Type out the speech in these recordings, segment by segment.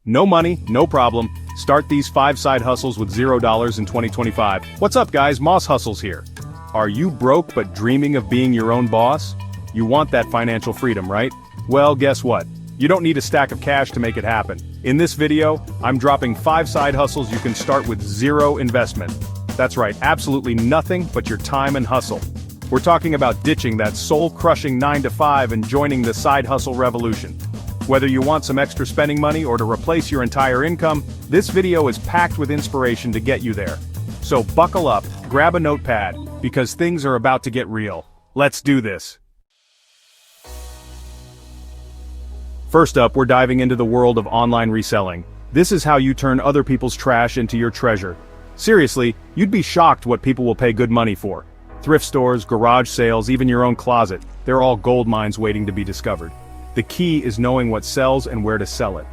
No money, no problem. Start these 5 side hustles with $0 in 2025. What's up guys, Moss Hustles here. Are you broke but dreaming of being your own boss? You want that financial freedom, right? Well, guess what? You don't need a stack of cash to make it happen. In this video, I'm dropping 5 side hustles you can start with 0 investment. That's right, absolutely nothing but your time and hustle. We're talking about ditching that soul-crushing 9-to-5 and joining the side hustle revolution. Whether you want some extra spending money or to replace your entire income, this video is packed with inspiration to get you there. So buckle up, grab a notepad, because things are about to get real. Let's do this. First up, we're diving into the world of online reselling. This is how you turn other people's trash into your treasure. Seriously, you'd be shocked what people will pay good money for. Thrift stores, garage sales, even your own closet, they're all gold mines waiting to be discovered. The key is knowing what sells and where to sell it.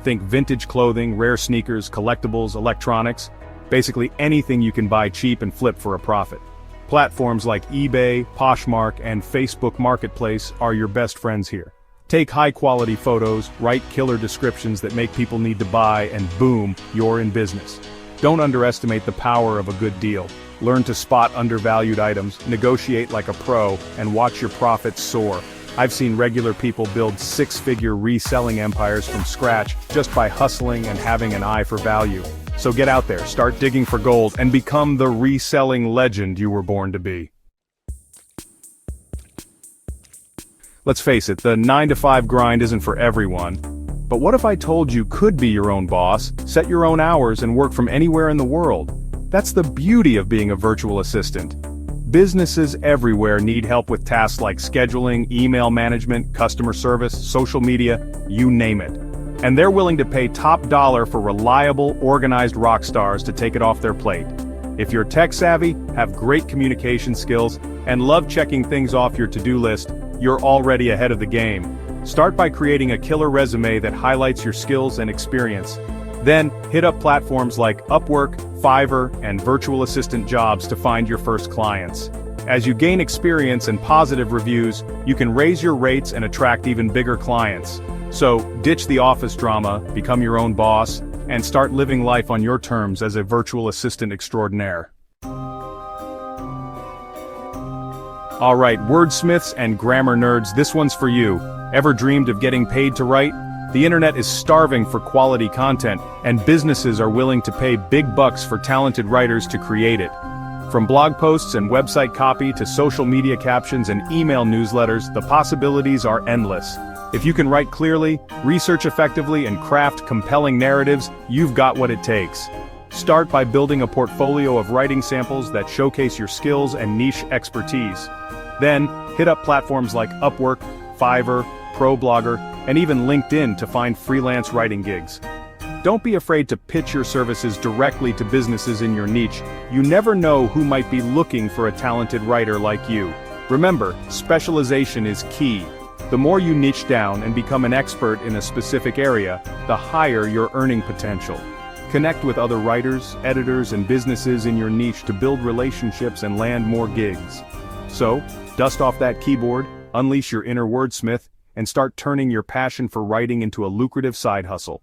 Think vintage clothing, rare sneakers, collectibles, electronics, basically anything you can buy cheap and flip for a profit. Platforms like eBay, Poshmark, and Facebook Marketplace are your best friends here. Take high-quality photos, write killer descriptions that make people need to buy, and boom, you're in business. Don't underestimate the power of a good deal. Learn to spot undervalued items, negotiate like a pro, and watch your profits soar. I've seen regular people build 6-figure reselling empires from scratch just by hustling and having an eye for value. So get out there, start digging for gold, and become the reselling legend you were born to be. Let's face it, the 9-to-5 grind isn't for everyone. But what if I told you could be your own boss, set your own hours, and work from anywhere in the world? That's the beauty of being a virtual assistant. Businesses everywhere need help with tasks like scheduling, email management, customer service, social media, you name it. And they're willing to pay top dollar for reliable, organized rock stars to take it off their plate. If you're tech savvy, have great communication skills, and love checking things off your to-do list, you're already ahead of the game. Start by creating a killer resume that highlights your skills and experience. Then, hit up platforms like Upwork, Fiverr, and virtual assistant jobs to find your first clients. As you gain experience and positive reviews, you can raise your rates and attract even bigger clients. So, ditch the office drama, become your own boss, and start living life on your terms as a virtual assistant extraordinaire. Alright, wordsmiths and grammar nerds, this one's for you. Ever dreamed of getting paid to write? The internet is starving for quality content, and businesses are willing to pay big bucks for talented writers to create it. From blog posts and website copy to social media captions and email newsletters, the possibilities are endless. If you can write clearly, research effectively, and craft compelling narratives, you've got what it takes. Start by building a portfolio of writing samples that showcase your skills and niche expertise. Then, hit up platforms like Upwork, Fiverr, ProBlogger, and even LinkedIn to find freelance writing gigs. Don't be afraid to pitch your services directly to businesses in your niche. You never know who might be looking for a talented writer like you. Remember, specialization is key. The more you niche down and become an expert in a specific area, the higher your earning potential. Connect with other writers, editors, and businesses in your niche to build relationships and land more gigs. So, dust off that keyboard, unleash your inner wordsmith, and start turning your passion for writing into a lucrative side hustle.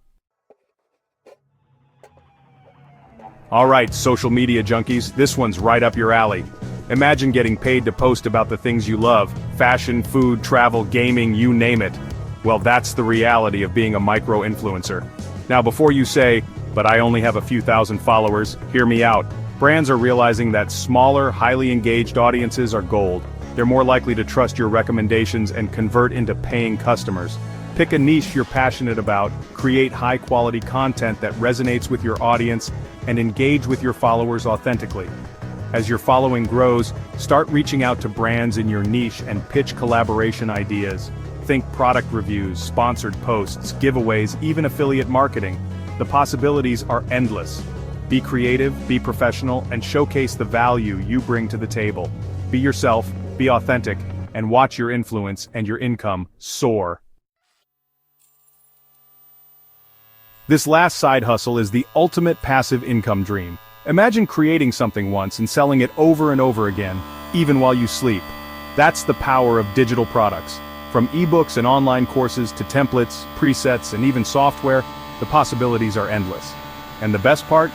Alright, social media junkies, this one's right up your alley. Imagine getting paid to post about the things you love, fashion, food, travel, gaming, you name it. Well, that's the reality of being a micro-influencer. Now before you say, but I only have a few thousand followers, hear me out. Brands are realizing that smaller, highly engaged audiences are gold. They're more likely to trust your recommendations and convert into paying customers. Pick a niche you're passionate about, create high-quality content that resonates with your audience, and engage with your followers authentically. As your following grows, start reaching out to brands in your niche and pitch collaboration ideas. Think product reviews, sponsored posts, giveaways, even affiliate marketing. The possibilities are endless. Be creative, be professional, and showcase the value you bring to the table. Be yourself, be authentic, and watch your influence and your income soar. This last side hustle is the ultimate passive income dream. Imagine creating something once and selling it over and over again, even while you sleep. That's the power of digital products. From ebooks and online courses to templates, presets, and even software, The possibilities are endless. And the best part?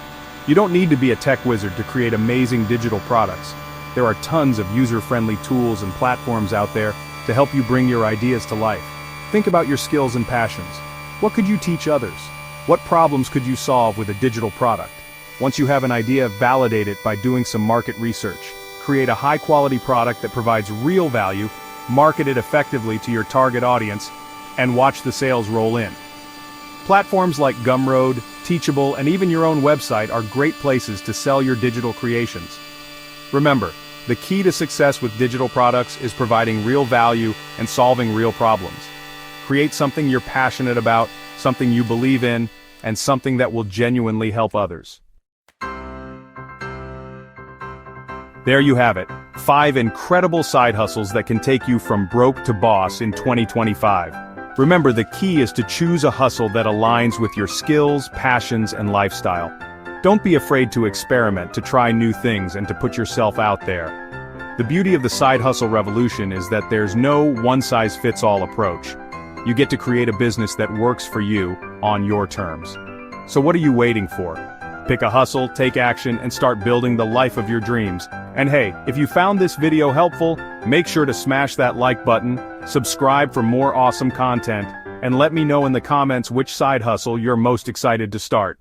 You don't need to be a tech wizard to create amazing digital products. There are tons of user-friendly tools and platforms out there to help you bring your ideas to life. Think about your skills and passions. What could you teach others? What problems could you solve with a digital product? Once you have an idea, validate it by doing some market research. Create a high-quality product that provides real value, market it effectively to your target audience, and watch the sales roll in. Platforms like Gumroad, Teachable, and even your own website are great places to sell your digital creations. Remember, the key to success with digital products is providing real value and solving real problems. Create something you're passionate about, something you believe in, and something that will genuinely help others. There you have it, 5 incredible side hustles that can take you from broke to boss in 2025. Remember, the key is to choose a hustle that aligns with your skills, passions, and lifestyle. Don't be afraid to experiment, to try new things, and to put yourself out there. The beauty of the side hustle revolution is that there's no one-size-fits-all approach. You get to create a business that works for you, on your terms. So what are you waiting for? Pick a hustle, take action, and start building the life of your dreams. And hey, if you found this video helpful, make sure to smash that like button, subscribe for more awesome content, and let me know in the comments which side hustle you're most excited to start.